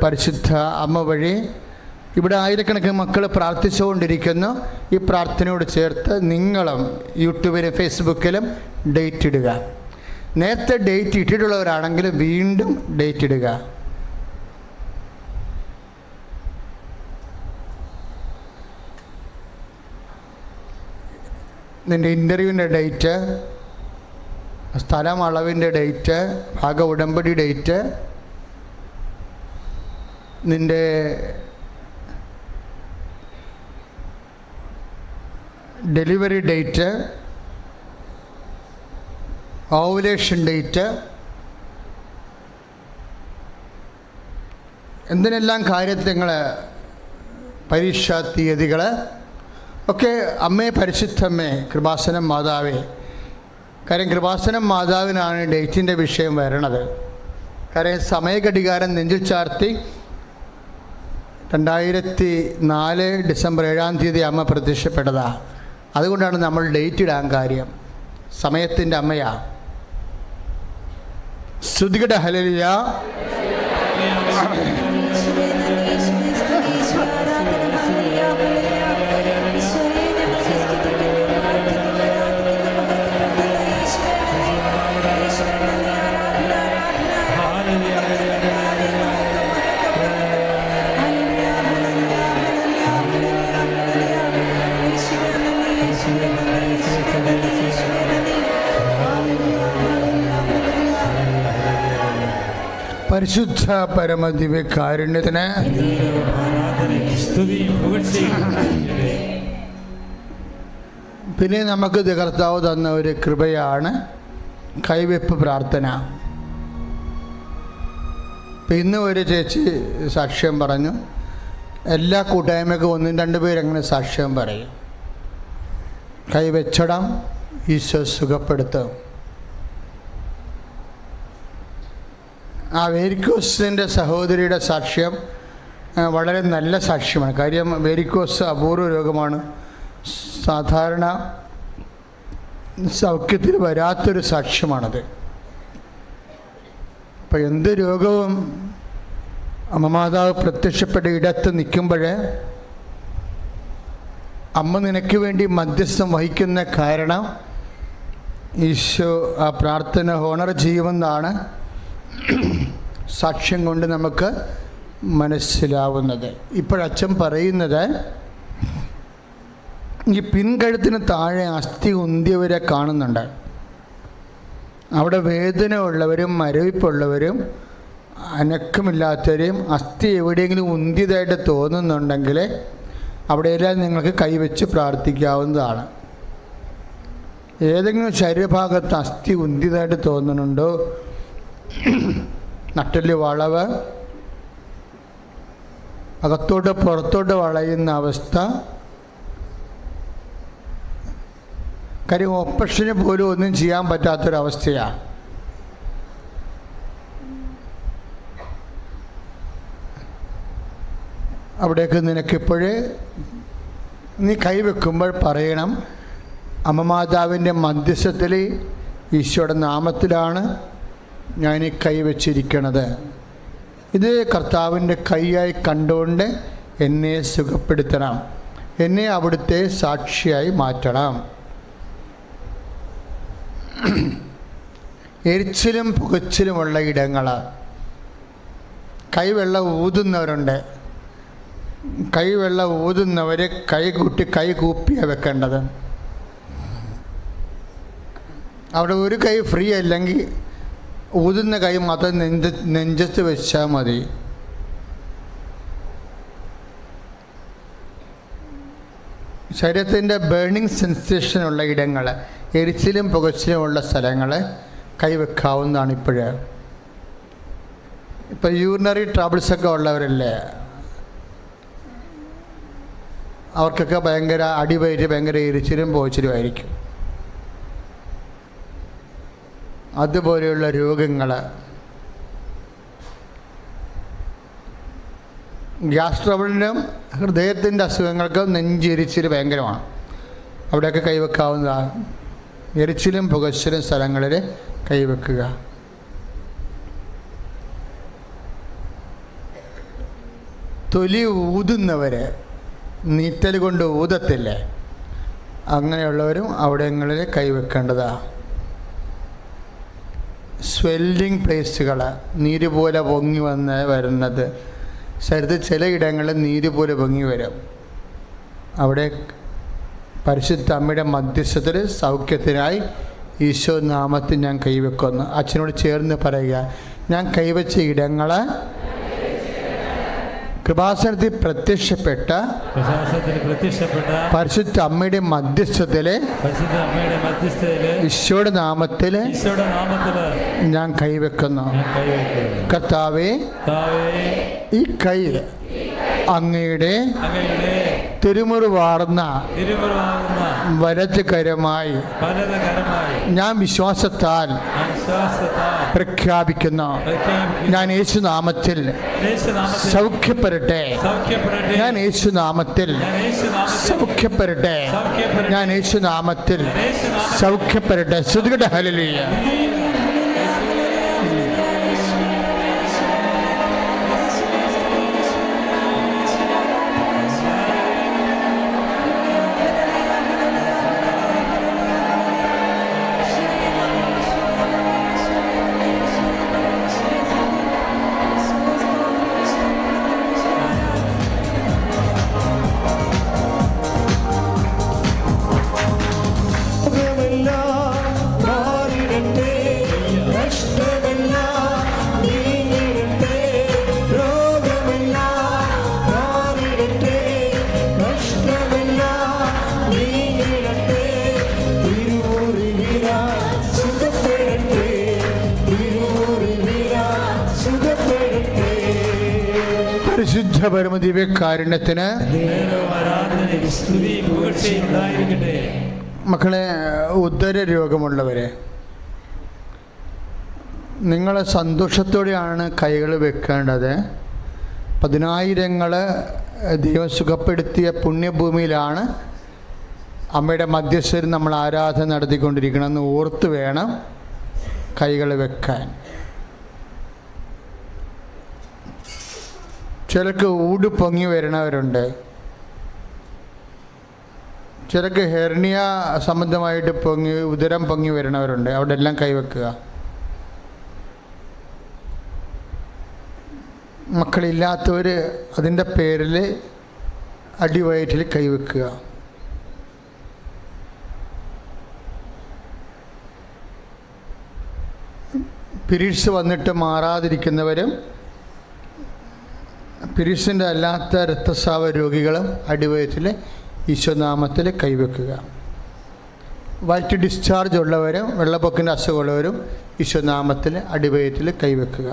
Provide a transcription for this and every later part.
പരിശുദ്ധ അമ്മ വഴി ഇവിടെ ആയിരക്കണക്കിന് മക്കൾ പ്രാർത്ഥിച്ചുകൊണ്ടിരിക്കുന്നു. ഈ പ്രാർത്ഥനയോട് ചേർത്ത് നിങ്ങളും യൂട്യൂബിലും ഫേസ്ബുക്കിലും ഡേറ്റ് ഇടുക. നേരത്തെ ഡേറ്റ് ഇട്ടിട്ടുള്ളവരാണെങ്കിൽ വീണ്ടും ഡേറ്റ് ഇടുക. നിൻ്റെ ഇൻ്റർവ്യൂവിൻ്റെ ഡേറ്റ്, സ്ഥലം അളവിൻ്റെ ഡേറ്റ്, ഭാഗ ഉടമ്പടി ഡേറ്റ്, നിൻ്റെ ഡെലിവറി ഡേറ്റ്, ഓവുലേഷൻ ഡേറ്റ്, എന്തിനെല്ലാം കാര്യത്തിൽ നിങ്ങൾ പരീക്ഷാ തീയതികൾ ഒക്കെ അമ്മേ, പരിശുദ്ധമ്മേ, കൃപാസനം മാതാവേ. കാര്യം കൃപാസനം മാതാവിനാണ് ഡേറ്റിൻ്റെ വിഷയം വരണത്. കാര്യം സമയഘടികാരം നെഞ്ചിൽ ചാർത്തി 2004 ഡിസംബർ 7 അമ്മ പ്രത്യക്ഷപ്പെട്ടതാണ്. അതുകൊണ്ടാണ് നമ്മൾ ഡേറ്റ് ഇടാൻ കാര്യം. സമയത്തിൻ്റെ അമ്മയാ. സ്തുതികട ഹല്ലേലൂയ. പരിശുദ്ധ പരമദിവ്യ കാരുണ്യത്തിന് പിന്നെ നമുക്ക് കർത്താവ് തന്ന ഒരു കൃപയാണ് കൈവെപ്പ് പ്രാർത്ഥന. ഇന്ന് ഒരു ചേച്ചി സാക്ഷ്യം പറഞ്ഞു. എല്ലാ കൂട്ടായ്മയ്ക്കും 1-2 പേരങ്ങനെ സാക്ഷ്യം പറയും. കൈവെച്ചിടം, ഈശോ സുഖപ്പെടുത്തും. ആ വേരിക്കോസിൻ്റെ സഹോദരിയുടെ സാക്ഷ്യം വളരെ നല്ല സാക്ഷ്യമാണ്. കാര്യം വേരിക്കോസ് അപൂർവ രോഗമാണ്. സാധാരണ സൗഖ്യത്തിൽ വരാത്തൊരു സാക്ഷ്യമാണത്. അപ്പം എന്ത് രോഗവും അമ്മ മാതാവ് പ്രത്യക്ഷപ്പെട്ട ഇടത്ത് നിൽക്കുമ്പോൾ അമ്മ നിനക്ക് വേണ്ടി മധ്യസ്ഥം വഹിക്കുന്ന കാരണം ഈശോ ആ പ്രാർത്ഥന ഹോണർ ചെയ്യുമെന്നാണ് സാക്ഷ്യം കൊണ്ട് നമുക്ക് മനസ്സിലാവുന്നത്. ഇപ്പോഴച്ഛൻ പറയുന്നത്, ഈ പിൻകഴുത്തിന് താഴെ അസ്ഥി ഉന്തിയവരെ കാണുന്നുണ്ട്. അവിടെ വേദന ഉള്ളവരും മരവിപ്പുള്ളവരും അനക്കമില്ലാത്തവരെയും അസ്ഥി എവിടെയെങ്കിലും ഉന്തിയതായിട്ട് തോന്നുന്നുണ്ടെങ്കിൽ അവിടെയെല്ലാം നിങ്ങൾക്ക് കൈവച്ച് പ്രാർത്ഥിക്കാവുന്നതാണ്. ഏതെങ്കിലും ശരീരഭാഗത്ത് അസ്ഥി ഉന്തിയതായിട്ട് തോന്നുന്നുണ്ടോ, നട്ടെല്ല് വളവ്, അകത്തോട്ട് പുറത്തോട്ട് വളയുന്ന അവസ്ഥ, കാര്യം ഓപ്പറേഷന് പോലും ഒന്നും ചെയ്യാൻ പറ്റാത്തൊരവസ്ഥയാണ്. അവിടേക്ക് നിനക്കിപ്പോഴേ നീ കൈവെക്കുമ്പോൾ പറയണം, അമ്മ മാതാവിൻ്റെ മധ്യസ്ഥത്തിൽ ഈശോയുടെ നാമത്തിലാണ് ഞാൻ ഈ കൈവച്ചിരിക്കണത്. ഇത് കർത്താവിൻ്റെ കൈയായി കണ്ടുകൊണ്ട് എന്നെ സുഖപ്പെടുത്തണം, എന്നെ അവിടുത്തെ സാക്ഷിയായി മാറ്റണം. എരിച്ചിലും പുകച്ചിലുമുള്ള ഇടങ്ങൾ, കൈവെള്ളം ഊതുന്നവരുണ്ട്. കൈവെള്ളം ഊതുന്നവർ കൈ കൂപ്പിയാണ് വെക്കേണ്ടത്. അവിടെ ഒരു കൈ ഫ്രീ അല്ലെങ്കിൽ ഊതുന്ന കൈ മാത്രം നെഞ്ചത്ത് വെച്ചാൽ മതി. ശരീരത്തിൻ്റെ ബേണിംഗ് സെൻസേഷനുള്ള ഇടങ്ങൾ, എരിച്ചിലും പുകച്ചിലുമുള്ള സ്ഥലങ്ങൾ കൈവെക്കാവുന്നതാണ്. ഇപ്പോൾ യൂറിനറി ട്രബിൾസൊക്കെ ഉള്ളവരല്ലേ, അവർക്കൊക്കെ ഭയങ്കര അടിവയറ്റ്, ഭയങ്കര എരിച്ചിലും പുകച്ചിലുമായിരിക്കും. അതുപോലെയുള്ള രോഗങ്ങൾ, ഗ്യാസ് ട്രബിളിനും ഹൃദയത്തിൻ്റെ അസുഖങ്ങൾക്കും നെഞ്ചെരിച്ചിൽ ഭയങ്കരമാണ്. അവിടെയൊക്കെ കൈവെക്കാവുന്നതാണ്. എരിച്ചിലും പുകച്ചിലും സ്ഥലങ്ങളിൽ കൈവെക്കുക. തൊലി ഊതുന്നവർ, നീറ്റൽ കൊണ്ട് ഊതത്തില്ലേ, അങ്ങനെയുള്ളവരും അവിടങ്ങളിൽ കൈവെക്കേണ്ടതാണ്. സ്വെല്ലിങ് പ്ലേസുകൾ, നീര് പോലെ പൊങ്ങി വരുന്നത്, ശരീരത്തിൽ ചിലയിടങ്ങളിൽ നീര് പോലെ പൊങ്ങി വരും. അവിടെ പരിശുദ്ധ അമ്മയുടെ മധ്യസ്ഥത്തിൽ സൗഖ്യത്തിനായി ഈശോ നാമത്തിൽ ഞാൻ കൈവെക്കുന്നു. അച്ഛനോട് ചേർന്ന് പറയുക, ഞാൻ കൈവച്ച ഇടങ്ങൾ കൃപാസനത്തിൽ പ്രത്യക്ഷപ്പെട്ട പരിശുദ്ധ അമ്മയുടെ മധ്യസ്ഥത്തില് ഈശോയുടെ നാമത്തിൽ ഞാൻ കൈവെക്കുന്നു. കർത്താവേ, ഈ കൈ അങ്ങയുടെ തിരുമുറിവാർന്ന വലത് കരമായി ഞാൻ വിശ്വാസത്താൽ പ്രഖ്യാപിക്കുന്നു. ഞാൻ യേശുനാമത്തിൽ സൗഖ്യപ്പെടട്ടെ. ഞാൻ യേശുനാമത്തിൽ സൗഖ്യപ്പെടട്ടെ. ഞാൻ യേശുനാമത്തിൽ സൗഖ്യപ്പെടട്ടെ. സ്തുതിക്കട്ടെ. ഹല്ലേലൂയ. പരിശുദ്ധ പരമദിവ്യകാരുണ്യത്തിന് മക്കളെ, ഉദര രോഗമുള്ളവരെ, നിങ്ങൾ സന്തോഷത്തോടെയാണ് കൈകൾ വെക്കേണ്ടത്. 10,000 ദൈവം സുഖപ്പെടുത്തിയ പുണ്യഭൂമിയിലാണ് അമ്മയുടെ മധ്യസ്ഥയിൽ നമ്മൾ ആരാധന നടത്തിക്കൊണ്ടിരിക്കണമെന്ന് ഓർത്ത് വേണം കൈകൾ വെക്കാൻ. ചിലർക്ക് ഊട് പൊങ്ങി വരുന്നവരുണ്ട്, ചിലർക്ക് ഹെർണിയ സംബന്ധമായിട്ട് ഉദരം പൊങ്ങി വരുന്നവരുണ്ട്. അവിടെ എല്ലാം കൈവെക്കുക. മക്കളില്ലാത്തവർ അതിൻ്റെ പേരിൽ അടിവയറ്റിൽ കൈവെക്കുക. പീരീഡ്സ് വന്നിട്ട് മാറാതിരിക്കുന്നവരും പീരീഡ്സിൻ്റെ അല്ലാത്ത രക്തസ്രാവ രോഗികളും അടിവയറ്റിൽ ഈശോനാമത്തിൽ കൈവെക്കുക. വൈറ്റ് ഡിസ്ചാർജ് ഉള്ളവരും വെള്ളപ്പൊക്കിൻ്റെ അസുഖമുള്ളവരും ഈശോനാമത്തിൽ അടിവയറ്റിൽ കൈവെക്കുക.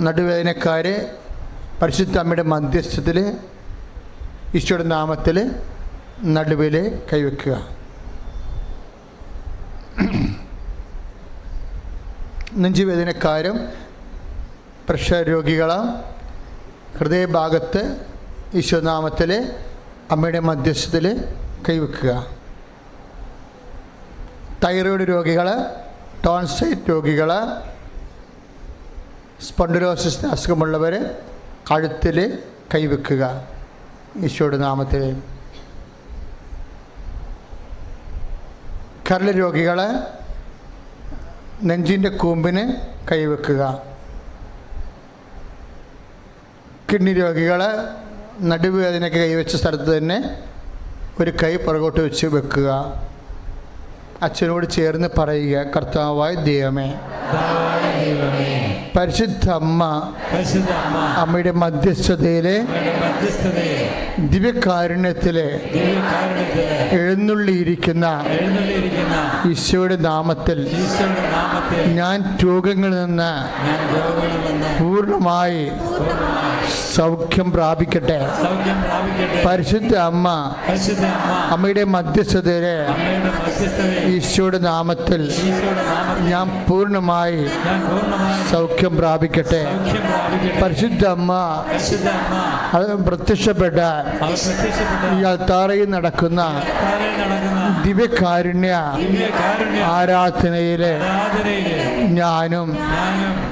നടുവേദനക്കാർ പരിശുദ്ധ അമ്മയുടെ മധ്യസ്ഥത്തിൽ ഈശോയുടെ നാമത്തിൽ നടുവിൽ കൈവെക്കുക. നെഞ്ചുവേദനക്കാരും പ്രഷർ രോഗികളും ഹൃദയഭാഗത്ത് ഈശോനാമത്തിൽ അമ്മയുടെ മധ്യസ്ഥത്തിൽ കൈവെക്കുക. തൈറോയ്ഡ് രോഗികൾ, ടോൺസൈറ്റ് രോഗികൾ, സ്പോണ്ടിലോസിസ് അസുഖമുള്ളവർ കഴുത്തിൽ കൈവെക്കുക ഈശോയുടെ നാമത്തിൽ. കരൾ രോഗികൾ നെഞ്ചിൻ്റെ കൂമ്പിന് കൈവെക്കുക. കിഡ്നി രോഗികൾ നടുവേദനയ്ക്ക് കൈവച്ച സ്ഥലത്ത് തന്നെ ഒരു കൈ പുറകോട്ട് വെച്ച് വെക്കുക. അച്ഛനോട് ചേർന്ന് പറയുക, കർത്താവായ ദൈവമേ, പരിശുദ്ധ അമ്മ അമ്മയുടെ മധ്യസ്ഥതയിലെ ദിവ്യകാരുണ്യത്തിലെ എഴുന്നള്ളിയിരിക്കുന്ന ഈശോയുടെ നാമത്തിൽ ഞാൻ രോഗങ്ങളിൽ നിന്ന് പൂർണ്ണമായി സൗഖ്യം പ്രാപിക്കട്ടെ. പരിശുദ്ധ അമ്മ അമ്മയുടെ മധ്യസ്ഥതയിലെ ഈശോയുടെ നാമത്തിൽ ഞാൻ പൂർണ്ണമായി സൗഖ്യം പ്രാപിക്കട്ടെ. പരിശുദ്ധ അമ്മ അത് പ്രത്യക്ഷപ്പെട്ട ഈ അൾത്താരയിൽ നടക്കുന്ന ദിവ്യകാരുണ്യ ആരാധനയിലെ ഞാനും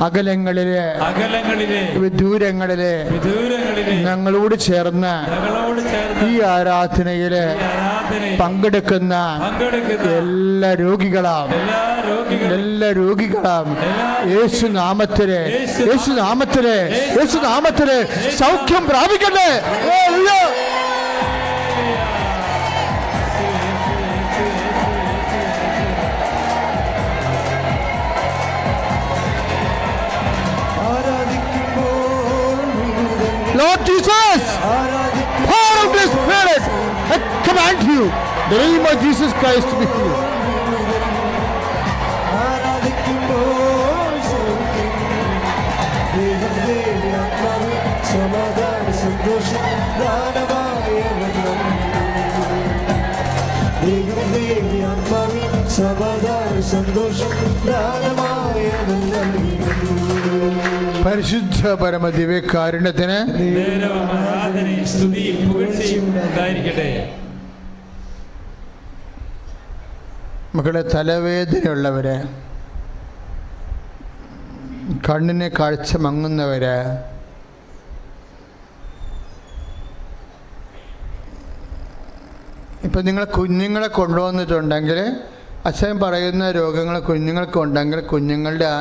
അകലങ്ങളിലെ വിദൂരങ്ങളിലെ ഞങ്ങളോട് ചേർന്ന് ഈ ആരാധനയില് പങ്കെടുക്കുന്ന എല്ലാ രോഗികളാം യേശുനാമത്തിലെ സൗഖ്യം പ്രാപിക്കട്ടെ. Lord Jesus, power of the Spirit, I command you, the name of Jesus Christ to be healed. പരിശുദ്ധ പരമദിവ്യകാരുണ്യത്തിന് മക്കളെ, തലവേദനയുള്ളവര്, കണ്ണിന് കാഴ്ച മങ്ങുന്നവര്, ഇപ്പം നിങ്ങൾ കുഞ്ഞുങ്ങളെ കൊണ്ടുവന്നിട്ടുണ്ടെങ്കിൽ അച്ഛൻ പറയുന്ന രോഗങ്ങൾ കുഞ്ഞുങ്ങൾക്കുണ്ടെങ്കിൽ കുഞ്ഞുങ്ങളുടെ ആ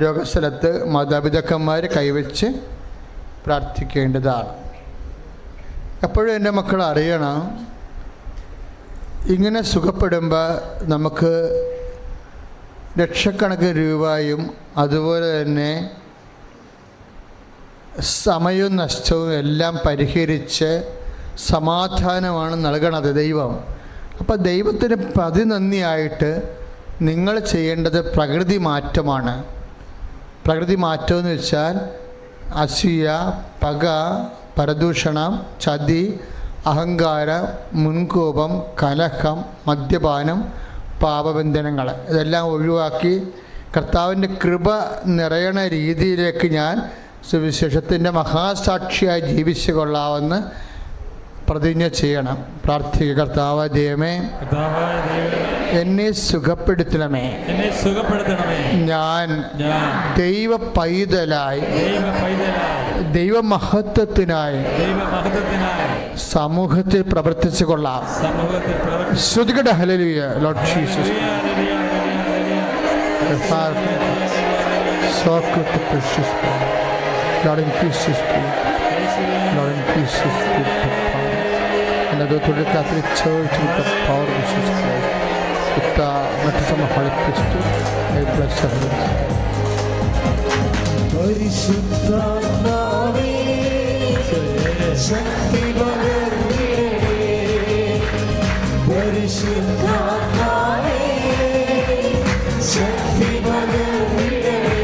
രോഗസ്ഥലത്ത് മാതാപിതാക്കന്മാർ കൈവച്ച് പ്രാർത്ഥിക്കേണ്ടതാണ്. എപ്പോഴും എൻ്റെ മക്കൾ അറിയണം, ഇങ്ങനെ സുഖപ്പെടുമ്പോൾ നമുക്ക് ലക്ഷക്കണക്കിന് രൂപയും അതുപോലെ തന്നെ സമയവും നഷ്ടവും എല്ലാം പരിഹരിച്ച് സമാധാനമാണ് നൽകണത് ദൈവം. അപ്പോൾ ദൈവത്തിന് പ്രതിനന്ദിയായിട്ട് നിങ്ങൾ ചെയ്യേണ്ടത് പ്രകൃതി മാറ്റമാണ്. പ്രകൃതി മാറ്റം എന്ന് വെച്ചാൽ അസൂയ, പക, പരദൂഷണം, ചതി, അഹങ്കാരം, മുൻകോപം, കലഹം, മദ്യപാനം, പാപബന്ധനങ്ങൾ ഇതെല്ലാം ഒഴിവാക്കി കർത്താവിൻ്റെ കൃപ നിറയണ രീതിയിലേക്ക് ഞാൻ സുവിശേഷത്തിൻ്റെ മഹാസാക്ഷിയായി ജീവിച്ചു കൊള്ളാമെന്ന് പ്രതിജ്ഞ ചെയ്യണം. പ്രാർത്ഥിക്കുക. കർത്താവായ ദൈവമേ, എന്നെ സുഖപ്പെടുത്തണമേ. ഞാൻ ദൈവ പൈതലായി ദൈവമഹത്വത്തിനായി സമൂഹത്തിൽ പ്രവർത്തിച്ചു കൊള്ളാം. ശ്രുതികട hallelujah. Lord Jesus Lord, increase His spirit. Lord, increase His spirit. And I go to the Catholic Church with the power of Jesus Christ. With the baptism of Holy Priesthood, I bless the heavens. പരിശുദ്ധാത്മാവേ, ശക്തി പകർന്നിടണേ. പരിശുദ്ധാത്മാവേ, ശക്തി പകർന്നിടണേ.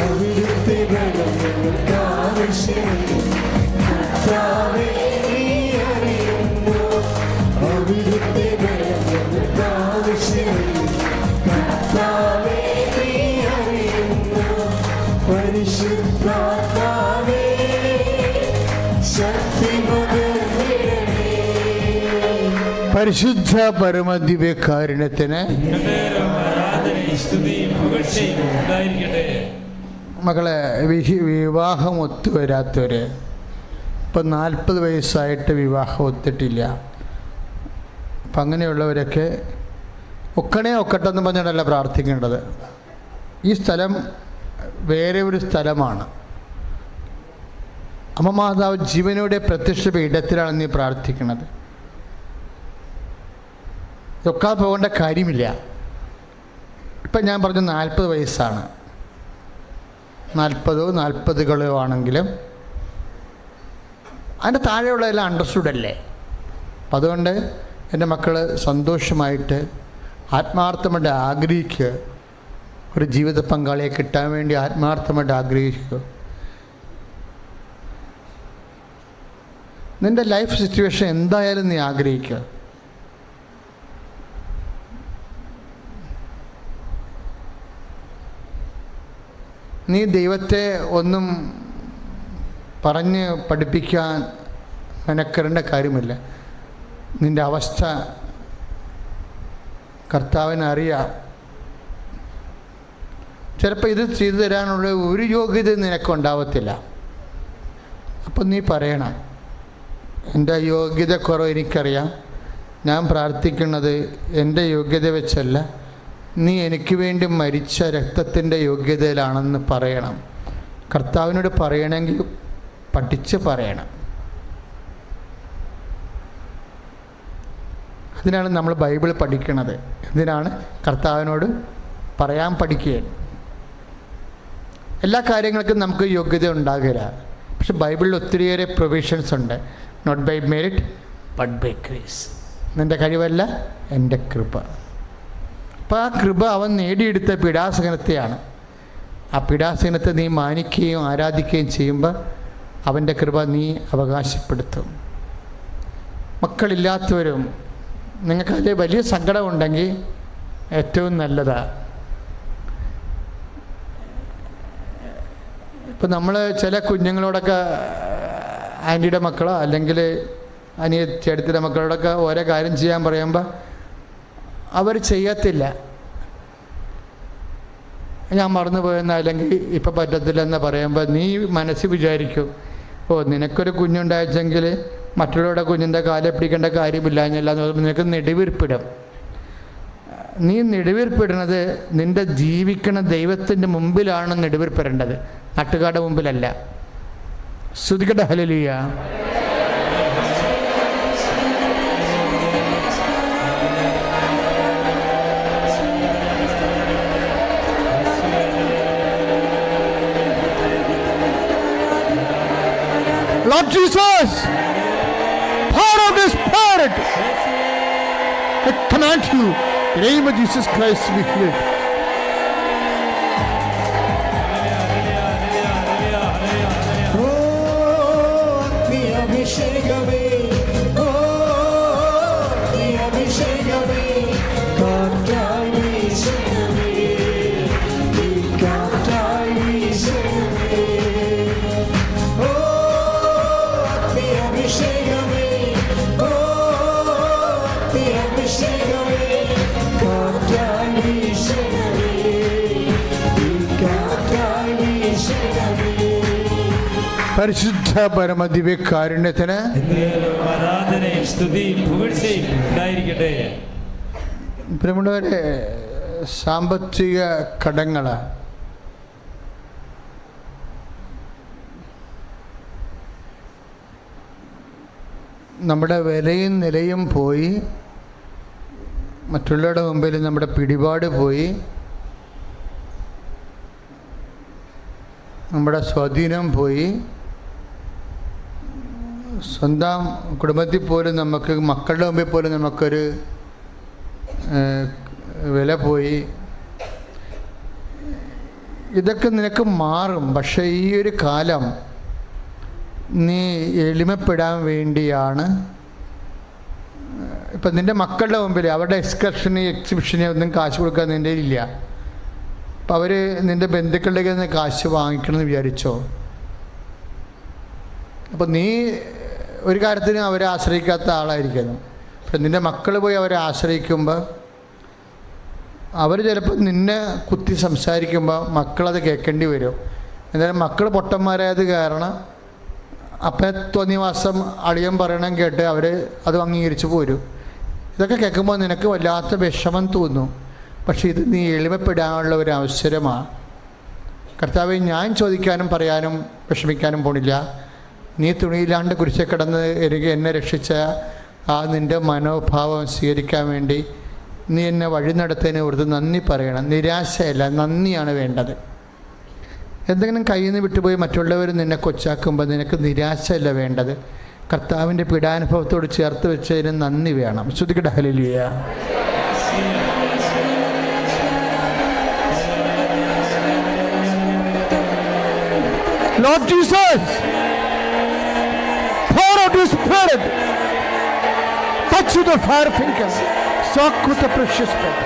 അവിടുത്തെ ബലം ഞങ്ങൾക്ക് ആവശ്യമുണ്ട്. കർത്താവേ, നീ അറിയുന്നു. അവിടുത്തെ ബലം ഞങ്ങൾക്ക് ആവശ്യമുണ്ട്. കർത്താവേ, നീ അറിയുന്നു. പരിശുദ്ധാത്മാവേ, ശക്തി പകർന്നിടണേ. പരിശുദ്ധ പരമദിവ്യകാരുണ്യത്തിന് മകളെ, വിവാഹം ഒത്തുവരാത്തവർ, ഇപ്പം 40 വയസ്സായിട്ട് വിവാഹം ഒത്തിട്ടില്ല. അപ്പം അങ്ങനെയുള്ളവരൊക്കെ ഒക്കട്ടെ എന്ന് പറഞ്ഞിട്ടല്ല പ്രാർത്ഥിക്കേണ്ടത്. ഈ സ്ഥലം വേറെ ഒരു സ്ഥലമാണ്. അമ്മ മാതാവ് ജീവനോടെ പ്രത്യക്ഷപ്പെട്ട ഇടത്തിലാണ് നീ പ്രാർത്ഥിക്കുന്നത്. ഇതൊക്കെ പോകേണ്ട കാര്യമില്ല. ഇപ്പം ഞാൻ പറഞ്ഞു 40 വയസ്സാണ്. 40 ആണെങ്കിലും അതിൻ്റെ താഴെയുള്ളതെല്ലാം അണ്ടർസ്റ്റുഡ് അല്ലേ. അപ്പം അതുകൊണ്ട് എൻ്റെ മക്കൾ സന്തോഷമായിട്ട് ആത്മാർത്ഥമായിട്ട് ആഗ്രഹിക്കുക. ഒരു ജീവിത പങ്കാളിയെ കിട്ടാൻ വേണ്ടി ആത്മാർത്ഥമായിട്ട് ആഗ്രഹിക്കുക. നിൻ്റെ ലൈഫ് സിറ്റുവേഷൻ എന്തായാലും നീ ആഗ്രഹിക്കുക. നീ ദൈവത്തെ ഒന്നും പറഞ്ഞ് പഠിപ്പിക്കാൻ മെനക്കെടേണ്ട കാര്യമില്ല. നിൻ്റെ അവസ്ഥ കർത്താവിനറിയാം. ചിലപ്പോൾ ഇത് ചെയ്തു തരാനുള്ള ഒരു യോഗ്യത നിനക്കുണ്ടാവത്തില്ല. അപ്പം നീ പറയണം, എൻ്റെ യോഗ്യത കുറവ് എനിക്കറിയാം, ഞാൻ പ്രാർത്ഥിക്കുന്നത് എൻ്റെ യോഗ്യത വെച്ചല്ല, നീ എനിക്ക് വേണ്ടി മരിച്ച രക്തത്തിൻ്റെ യോഗ്യതയിലാണെന്ന് പറയണം. കർത്താവിനോട് പറയണമെങ്കിൽ പഠിച്ച് പറയണം. അതിനാണ് നമ്മൾ ബൈബിൾ പഠിക്കുന്നത്. എന്തിനാണ്? കർത്താവിനോട് പറയാൻ പഠിക്കുകയാണ്. എല്ലാ കാര്യങ്ങൾക്കും നമുക്ക് യോഗ്യത ഉണ്ടാകില്ല. പക്ഷെ ബൈബിളിൽ ഒത്തിരിയേറെ പ്രൊവിഷൻസ് ഉണ്ട്. Not by merit but by grace. നിൻ്റെ കഴിവല്ല, എൻ്റെ കൃപ. അപ്പോൾ ആ കൃപ അവൻ നേടിയെടുത്ത പീഡാസഹനത്തെയാണ്. ആ പീഡാസഹനത്തെ നീ മാനിക്കുകയും ആരാധിക്കുകയും ചെയ്യുമ്പോൾ അവൻ്റെ കൃപ നീ അവകാശപ്പെടുത്തും. മക്കളില്ലാത്തവരും നിങ്ങൾക്കതിൽ വലിയ സങ്കടമുണ്ടെങ്കിൽ ഏറ്റവും നല്ലതാണ്. ഇപ്പം നമ്മൾ ചില കുഞ്ഞുങ്ങളോടൊക്കെ ആൻറ്റിയുടെ മക്കളോ അല്ലെങ്കിൽ ചേട്ടത്തിൻ്റെ മക്കളോടൊക്കെ ഓരോ കാര്യം ചെയ്യാൻ പറയുമ്പോൾ അവർ ചെയ്യത്തില്ല. ഞാൻ മറന്നു പോയെന്ന് അല്ലെങ്കിൽ ഇപ്പം പറ്റത്തില്ലെന്ന് പറയുമ്പോൾ നീ മനസ്സിൽ വിചാരിക്കും, നിനക്കൊരു കുഞ്ഞുണ്ടായിച്ചെങ്കിൽ മറ്റുള്ളവരുടെ കുഞ്ഞിൻ്റെ കാലെ പിടിക്കേണ്ട കാര്യമില്ല എന്നല്ലാന്ന് പറയുമ്പോൾ നിനക്ക് നെടുവീർപ്പിടും. നീ നെടുവീർപ്പിടുന്നത് നിൻ്റെ ജീവിക്കണ ദൈവത്തിൻ്റെ മുമ്പിലാണ് നെടുവീർപ്പിടേണ്ടത്, നാട്ടുകാരുടെ മുമ്പിലല്ല. സ്തുതിക്കട്ടെ, hallelujah. Lord Jesus, power of the Spirit, I command you, in the name of Jesus Christ, to be healed. പരിശുദ്ധ പരമദിവ്യകാരുണ്യത്തിന് ആരാധനയും സ്തുതിയും പുകഴ്ചയും ഉണ്ടായിരിക്കട്ടെ. നമ്മുടെ സാമ്പത്തിക കടങ്ങൾ നമ്മുടെ വിലയും നിലയും പോയി, മറ്റുള്ളവരുടെ മുമ്പിൽ നമ്മുടെ പിടിപാട് പോയി, നമ്മുടെ സ്വാധീനം പോയി, സ്വന്തം കുടുംബത്തിൽ പോലും നമുക്ക്, മക്കളുടെ മുമ്പിൽ പോലും നമുക്കൊരു വില പോയി. ഇതൊക്കെ നിനക്ക് മാറും. പക്ഷേ ഈ ഒരു കാലം നീ എളിമപ്പെടാൻ വേണ്ടിയാണ്. ഇപ്പം നിൻ്റെ മക്കളുടെ മുമ്പിൽ അവരുടെ എക്സ്കർഷന് എക്സിബിഷന് ഒന്നും കാശ് കൊടുക്കാൻ നിൻ്റെ ഇല്ല. അപ്പം അവർ നിൻ്റെ ബന്ധുക്കളുടെ നിന്ന് കാശ് വാങ്ങിക്കണമെന്ന് വിചാരിച്ചോ? അപ്പം നീ ഒരു കാര്യത്തിനും അവരെ ആശ്രയിക്കാത്ത ആളായിരിക്കുന്നു. അപ്പം നിൻ്റെ മക്കൾ പോയി അവരെ ആശ്രയിക്കുമ്പോൾ അവർ ചിലപ്പോൾ നിന്നെ കുത്തി സംസാരിക്കുമ്പോൾ മക്കളത് കേൾക്കേണ്ടി വരും. എന്തായാലും മക്കൾ പൊട്ടന്മാരായത് കാരണം അപ്പം തോന്നിവാസം അളിയൻ പറയണം കേട്ട് അവർ അത് അംഗീകരിച്ച് പോരും. ഇതൊക്കെ കേൾക്കുമ്പോൾ നിനക്ക് വല്ലാത്ത വിഷമം തോന്നും. പക്ഷേ ഇത് നീ എളിമപ്പെടാനുള്ള ഒരു അവസരമാണ്. കർത്താവേ, ഞാൻ ചോദിക്കാനും പറയാനും വിഷമിക്കാനും പോണില്ല. നീ തുണിയില്ലാണ്ട് കുരിശിൽ കിടന്ന് എന്നെ രക്ഷിച്ച ആ നിൻ്റെ മനോഭാവം സ്വീകരിക്കാൻ വേണ്ടി നീ എന്നെ വഴി നടത്തതിന് ഓർത്ത് നന്ദി പറയണം. നിരാശയല്ല, നന്ദിയാണ് വേണ്ടത്. എന്തെങ്കിലും കയ്യിൽ നിന്ന് വിട്ടുപോയി മറ്റുള്ളവർ നിന്നെ കൊച്ചാക്കുമ്പോൾ നിനക്ക് നിരാശയല്ല വേണ്ടത്. കർത്താവിൻ്റെ പീഡാനുഭവത്തോട് ചേർത്ത് വെച്ചതിന് നന്ദി വേണം. ശ്രുതിക്കട്ടെ, hallelujah. Lord Jesus, pour out your Spirit, touch with the fire finger, soak with the precious blood.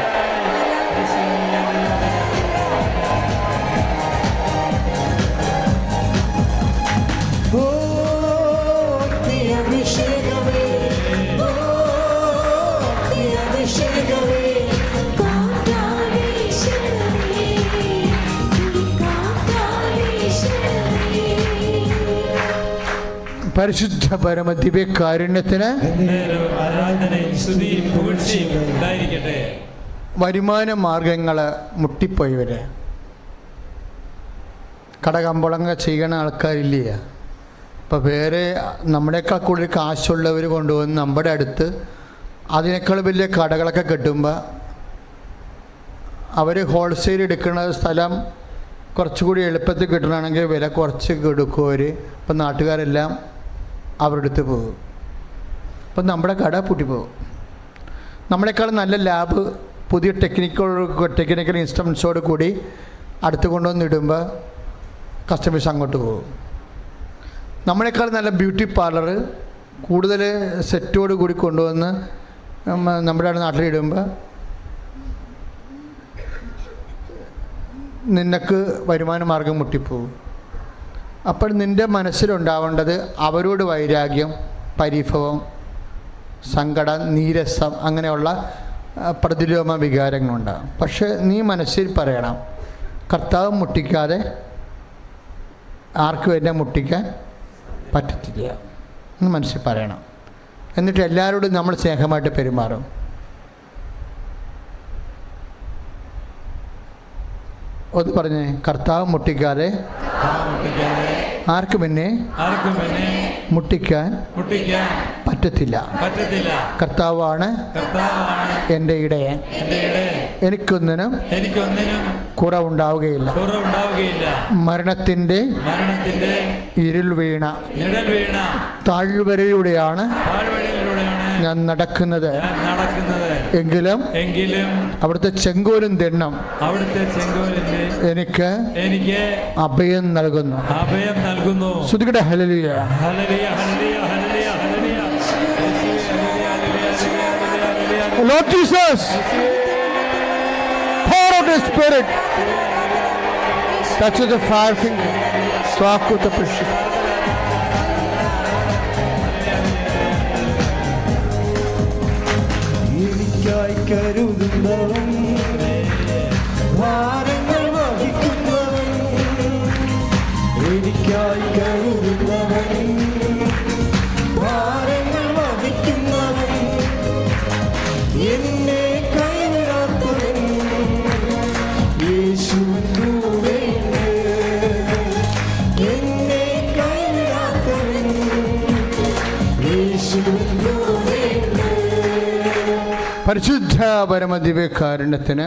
പരിശുദ്ധ പരമ ദിവ്യകാരുണ്യത്തിന് നേരവും ആരാധനയും സ്തുതിയും പുകഴ്ചയും ഉണ്ടായിരിക്കട്ടെ. വരുമാന മാർഗങ്ങൾ മുട്ടിപ്പോയവർ, കടകമ്പളങ്ങ ചെയ്യണ ആൾക്കാരില്ലേ? ഇപ്പോൾ വേറെ നമ്മളെക്കാൾ കൂടുതൽ കാശുള്ളവർ കൊണ്ടുവന്ന് നമ്മുടെ അടുത്ത് അതിനേക്കാൾ വലിയ കടകളൊക്കെ കിട്ടുമ്പോൾ അവർ ഹോൾസെയിൽ എടുക്കുന്ന സ്ഥലം കുറച്ചുകൂടി എളുപ്പത്തിൽ കിട്ടണമെങ്കിൽ വില കുറച്ച് കൊടുക്കും അവർ. അപ്പം നാട്ടുകാരെല്ലാം അവരുടെ അടുത്ത് പോകും. അപ്പം നമ്മുടെ കട പൂട്ടിപ്പോകും. നമ്മളെക്കാൾ നല്ല ലാബ് പുതിയ ടെക്നിക്കൽ ഇൻസ്ട്രുമെൻസോട് കൂടി അടുത്ത് കൊണ്ടുവന്നിടുമ്പോൾ കസ്റ്റമേഴ്സ് അങ്ങോട്ട് പോകും. നമ്മളെക്കാൾ നല്ല ബ്യൂട്ടി പാർലർ കൂടുതൽ സെറ്റോട് കൂടി കൊണ്ടുവന്ന് നമ്മുടെ നാട്ടിലിടുമ്പോൾ നിനക്ക് വരുമാന മാർഗം മുട്ടിപ്പോകും. അപ്പോൾ നിൻ്റെ മനസ്സിലുണ്ടാവേണ്ടത് അവരോട് വൈരാഗ്യം, പരിഭവം, സങ്കടം, നീരസം അങ്ങനെയുള്ള പ്രതിലോമ വികാരങ്ങളുണ്ടാകും. പക്ഷേ നീ മനസ്സിൽ പറയണം, കർത്താവ് മുട്ടിക്കാതെ ആർക്കും എന്നെ മുട്ടിക്കാൻ പറ്റത്തില്ല എന്ന് മനസ്സിൽ പറയണം. എന്നിട്ട് എല്ലാവരോടും നമ്മൾ സ്നേഹമായിട്ട് പെരുമാറും. ഒന്ന് പറഞ്ഞേ, കർത്താവ് മുട്ടിക്കാതെ ആർക്കും എന്നെ മുട്ടിക്കാൻ പറ്റത്തില്ല. കർത്താവാണ് എൻ്റെ ഇടയൻ, എനിക്കൊന്നിനും കുറവുണ്ടാവുകയില്ല. മരണത്തിൻ്റെ ഇരുൾ വീണ താഴ്വരയിലൂടെയാണ് ഞാൻ നടക്കുന്നത്. എങ്കിലും അവിടുത്തെ ചെങ്കോലും തെണ്ണം എനിക്ക് അഭയം നൽകുന്നു. ശ്രുതികടെ hallelujah. Lord Jesus, pour out the Spirit, touch the fire finger, swak with the precious. എനിക്കായി കരുതുന്നവൻ, ഭാരങ്ങൾ വഹിക്കുന്നവൻ, എനിക്കായി കരുതുന്നവൻ, ഭാരങ്ങൾ വഹിക്കുന്നവൻ, എന്നെ കൈവിടാത്തവൻ, യേശുവിൻ കൂടെയുണ്ട്. എന്നെ കൈവിടാത്തവൻ, യേശുവിൻ കൂടെയുണ്ട്. പരിശുദ്ധ പരമ ദിവ്യകാരുണ്യത്തിന്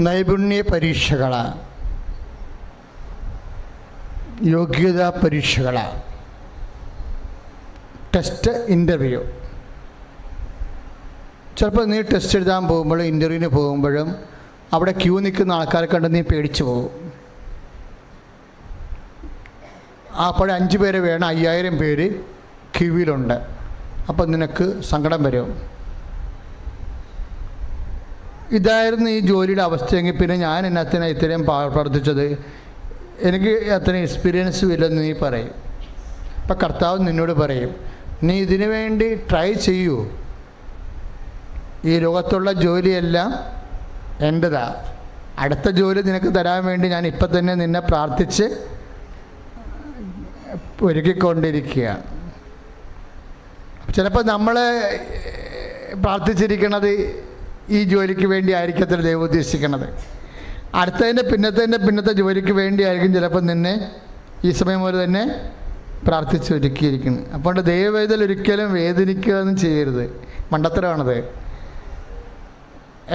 നൈപുണ്യ പരീക്ഷകൾ, യോഗ്യതാ പരീക്ഷകൾ, ടെസ്റ്റ്, ഇൻ്റർവ്യൂ. ചിലപ്പോൾ നീ ടെസ്റ്റ് എഴുതാൻ പോകുമ്പോഴും ഇൻ്റർവ്യൂവിന് പോകുമ്പോഴും അവിടെ ക്യൂ നിൽക്കുന്ന ആൾക്കാരെ കണ്ട് നീ പേടിച്ചു പോകും. അപ്പോൾ 5 പേര് വേണം, 5000 പേര് ക്യൂവിലുണ്ട്. അപ്പം നിനക്ക് സങ്കടം വരും. ഇതായിരുന്നു ഈ ജോലിയുടെ അവസ്ഥയെങ്കിൽ പിന്നെ ഞാൻ എന്നത്തിനാണ് ഇത്രയും പ്രവർത്തിച്ചത്, എനിക്ക് അത്രയും എക്സ്പീരിയൻസും ഇല്ലെന്ന് നീ പറയും. അപ്പം കർത്താവ് നിന്നോട് പറയും, നീ ഇതിനു വേണ്ടി ട്രൈ ചെയ്യൂ. ഈ ലോകത്തുള്ള ജോലിയെല്ലാം എൻ്റെതാ. അടുത്ത ജോലി നിനക്ക് തരാൻ വേണ്ടി ഞാൻ ഇപ്പം തന്നെ നിന്നെ പ്രാർത്ഥിച്ച് ഒരുക്കിക്കൊണ്ടിരിക്കുകയാണ്. ചിലപ്പോൾ നമ്മൾ പ്രാർത്ഥിച്ചിരിക്കുന്നത് ഈ ജോലിക്ക് വേണ്ടി ആയിരിക്കത്തില്ല ദൈവം ഉദ്ദേശിക്കുന്നത്. പിന്നത്തെ ജോലിക്ക് വേണ്ടിയായിരിക്കും ചിലപ്പോൾ നിന്നെ ഈ സമയം പോലെ തന്നെ പ്രാർത്ഥിച്ച് ഒരുക്കിയിരിക്കുന്നത്. അപ്പോൾ ദൈവവേദന ഒരിക്കലും വേദനിക്കുകയൊന്നും ചെയ്യരുത്, മണ്ടത്തരമാണത്.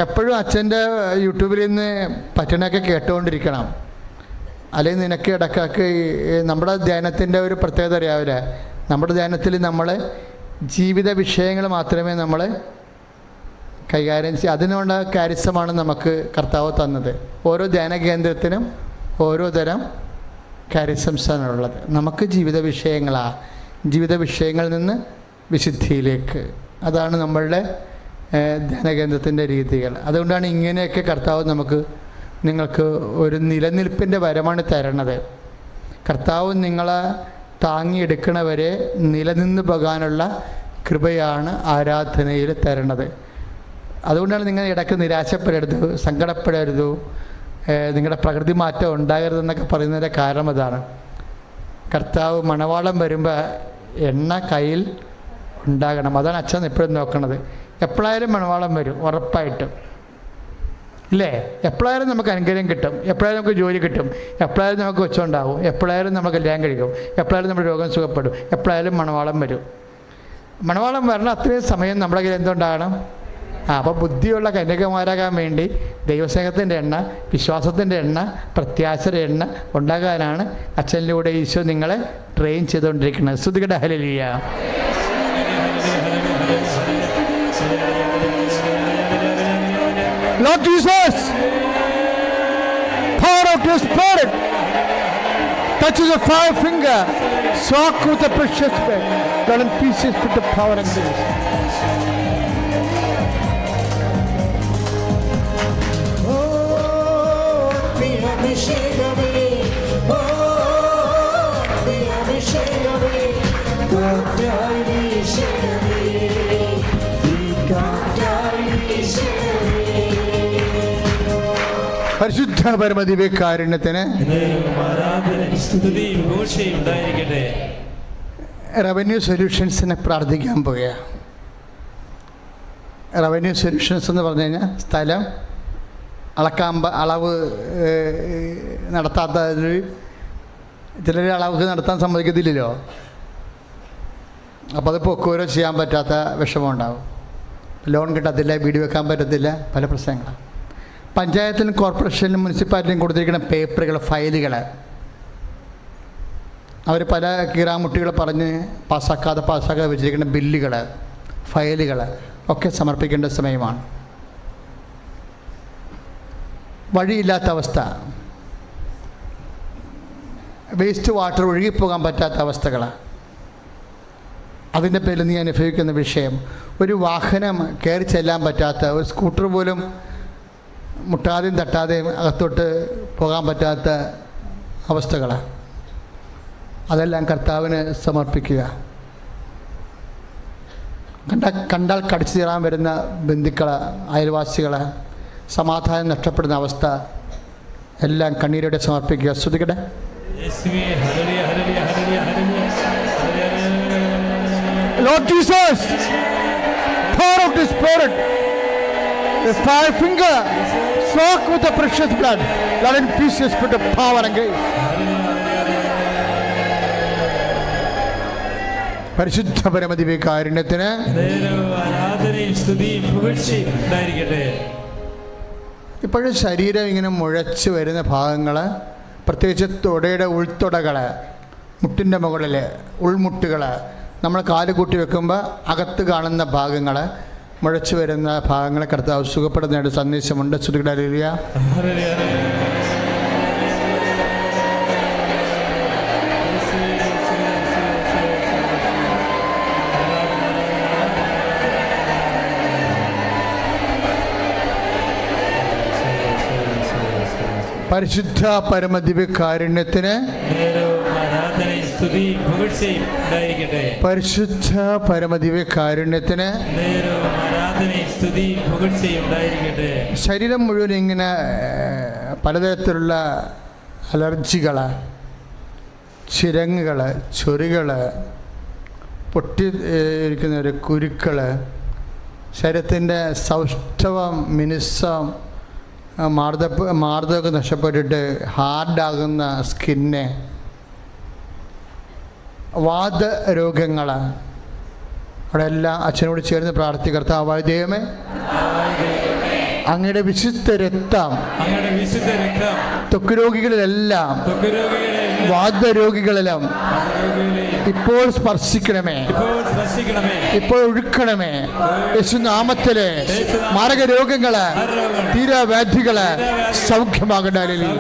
എപ്പോഴും അച്ഛൻ്റെ യൂട്യൂബിൽ നിന്ന് പറ്റണൊക്കെ കേട്ടുകൊണ്ടിരിക്കണം. അല്ലെങ്കിൽ നിനക്ക് ഇടയ്ക്കൊക്കെ നമ്മുടെ ധ്യാനത്തിൻ്റെ ഒരു പ്രത്യേകത അറിയാവില്ല. നമ്മുടെ ധ്യാനത്തിൽ നമ്മൾ ജീവിത വിഷയങ്ങൾ മാത്രമേ നമ്മൾ കൈകാര്യം ചെയ്യുക. അതിനുള്ള കാരിസമാണ് നമുക്ക് കർത്താവ് തന്നത്. ഓരോ ധ്യാന കേന്ദ്രത്തിനും ഓരോ തരം കാരിസംസാണുള്ളത്. നമുക്ക് ജീവിത വിഷയങ്ങളാണ്. ജീവിത വിഷയങ്ങളിൽ നിന്ന് വിശുദ്ധിയിലേക്ക്, അതാണ് നമ്മളുടെ ധ്യാനകേന്ദ്രത്തിൻ്റെ രീതികൾ. അതുകൊണ്ടാണ് ഇങ്ങനെയൊക്കെ കർത്താവ് നിങ്ങൾക്ക് ഒരു നിലനിൽപ്പിൻ്റെ വരമാണ് തരണത്. കർത്താവ് നിങ്ങളെ താങ്ങിയെടുക്കണവരെ നിലനിന്ന് പോകാനുള്ള കൃപയാണ് ആരാധനയിൽ തരണത്. അതുകൊണ്ടാണ് നിങ്ങൾ ഇടയ്ക്ക് നിരാശപ്പെടരുത്, സങ്കടപ്പെടരുത്, നിങ്ങളുടെ പ്രകൃതി മാറ്റം ഉണ്ടാകരുതെന്നൊക്കെ പറയുന്നതിൻ്റെ കാരണം അതാണ്. കർത്താവ് മണവാളം വരുമ്പോൾ എണ്ണ കയ്യിൽ ഉണ്ടാകണം. അതാണ് അച്ഛൻ എപ്പോഴും നോക്കണത്. എപ്പോഴായാലും മണവാളം വരും ഉറപ്പായിട്ടും, ഇല്ലേ? എപ്പോഴായാലും നമുക്ക് അനുഗ്രഹം കിട്ടും, എപ്പോഴായാലും നമുക്ക് ജോലി കിട്ടും, എപ്പോഴായാലും നമുക്ക് കൊച്ചുണ്ടാവും, എപ്പോഴായാലും നമുക്ക് കല്യാണം കഴിക്കും, എപ്പോഴായാലും നമ്മുടെ രോഗം സുഖപ്പെടും, എപ്പോഴായാലും മണവാളം വരും. മണവാളം വരണം അത്രയും സമയം നമ്മുടെ കയ്യിൽ എന്തുണ്ടാകണം? അപ്പോൾ ബുദ്ധിയുള്ള കന്യകമാരാകാൻ വേണ്ടി ദൈവസ്നേഹത്തിൻ്റെ എണ്ണ, വിശ്വാസത്തിൻ്റെ എണ്ണ, പ്രത്യാശയുടെ എണ്ണ ഉണ്ടാകാനാണ് അച്ഛനിലൂടെ ഈശോ നിങ്ങളെ ട്രെയിൻ ചെയ്തുകൊണ്ടിരിക്കുന്നത്. സ്തുതിക്കട്ടെ, hallelujah. Lord Jesus, pour out your Spirit, touches the five finger, soak with the precious blood, God in pieces put the power and grace. അഭിഷേകമേ, ഓ അഭിഷേകമേ, കാറ്റായി വീശണമേ, ഈ കാറ്റായി വീശണമേ. പരിശുദ്ധ പരമദിവ്യകാരുണ്യത്തിന് ആരാധനയും സ്തുതിയും പുകഴ്ചയും ഉണ്ടായിരിക്കട്ടെ. റവന്യൂ സൊല്യൂഷൻസിനെ പ്രാർത്ഥിക്കാൻ പോവുക. റവന്യൂ സൊല്യൂഷൻസ് എന്ന് പറഞ്ഞു കഴിഞ്ഞാൽ സ്ഥലം അളവ് നടത്താത്ത ചിലർ അളവ് നടത്താൻ സമ്മതിക്കത്തില്ലല്ലോ. അപ്പോൾ അത് പൊക്കോരോ ചെയ്യാൻ പറ്റാത്ത വിഷമം ഉണ്ടാവും. ലോൺ കിട്ടത്തില്ല, വീട് വെക്കാൻ പറ്റത്തില്ല, പല പ്രശ്നങ്ങളാണ്. പഞ്ചായത്തിലും കോർപ്പറേഷനിലും മുനിസിപ്പാലിറ്റിയും കൊടുത്തിരിക്കുന്ന പേപ്പറുകൾ, ഫയലുകൾ അവർ പല കീറാമുട്ടികൾ പറഞ്ഞ് പാസ്സാക്കാതെ വെച്ചിരിക്കുന്ന ബില്ലുകൾ, ഫയലുകൾ ഒക്കെ സമർപ്പിക്കേണ്ട സമയമാണ്. വഴിയില്ലാത്ത അവസ്ഥ, വേസ്റ്റ് വാട്ടർ ഒഴുകിപ്പോകാൻ പറ്റാത്ത അവസ്ഥകൾ, അതിൻ്റെ പേരിൽ നീ അനുഭവിക്കുന്ന വിഷയം, ഒരു വാഹനം കയറി ചെല്ലാൻ പറ്റാത്ത, ഒരു സ്കൂട്ടർ പോലും മുട്ടാതെയും തട്ടാതെയും അകത്തോട്ട് പോകാൻ പറ്റാത്ത അവസ്ഥകൾ, അതെല്ലാം കർത്താവിന് സമർപ്പിക്കുക. കണ്ടാൽ കടിച്ചു തീരാൻ വരുന്ന ബന്ധുക്കൾ, അയൽവാസികൾ, സമാധാനം നഷ്ടപ്പെടുന്ന അവസ്ഥ എല്ലാം കണ്ണീരോടെ സമർപ്പിക്കുക. സ്തുതിക്കട്ടെ. Lord Jesus, pour out the Spirit, the five finger, soak with the precious blood, Lord in pieces put the power and grace. പരിശുദ്ധ പരമദിവ്യകാരുണ്യത്തിന് ആരാധനയും സ്തുതിയും പുകഴ്ചയും ഉണ്ടായിരിക്കട്ടെ. ഇപ്പോഴും ശരീരം ഇങ്ങനെ മുഴച്ച് വരുന്ന ഭാഗങ്ങൾ, പ്രത്യേകിച്ച് തുടയുടെ ഉൾത്തുടകൾ, മുട്ടിൻ്റെ മുകളിൽ ഉൾമുട്ടുകൾ, നമ്മൾ കാല് കൂട്ടി വെക്കുമ്പോൾ അകത്ത് കാണുന്ന ഭാഗങ്ങൾ, മുഴച്ച് വരുന്ന ഭാഗങ്ങളെ കർത്താവ് സുഖപ്പെടുന്നതിൻ്റെ സന്ദേശമുണ്ട്. സ്തുതിക്കട്ടെ, ഹല്ലേലൂയ. പരിശുദ്ധ പരമദിവ്യകാരുണ്യത്തിന് പരിശുദ്ധ പരമദിവ്യകാരുണ്യത്തിന് ശരീരം മുഴുവൻ ഇങ്ങനെ പലതരത്തിലുള്ള അലർജികൾ, ചിരങ്ങുകൾ, ചൊറികൾ, പൊട്ടി ഇരിക്കുന്ന ഒരു കുരുക്കൾ, ശരീരത്തിൻ്റെ സൗഷ്ഠവം, മിനുസം, മാർദ്ദമൊക്കെ നഷ്ടപ്പെട്ടിട്ട് ഹാർഡാകുന്ന സ്കിന്ന്, വാതരോഗങ്ങൾ, അവിടെ എല്ലാം അച്ഛനോട് ചേർന്ന് പ്രാർത്ഥിക്കർത്താവായ ദൈവമേ, അങ്ങയുടെ വിശുദ്ധ രക്തം ത്വക്ക് രോഗികളിലെല്ലാം, വാതരോഗികളിലും ഇപ്പോൾ സ്പർശിക്കണമേ, ഇപ്പോൾ ഒഴുക്കണമേ. യേശുനാമത്തിലെ മാരകരോഗങ്ങള്, തീരാവ്യാധികള് സൗഖ്യമാകട്ടെ. ഹല്ലേലൂയ.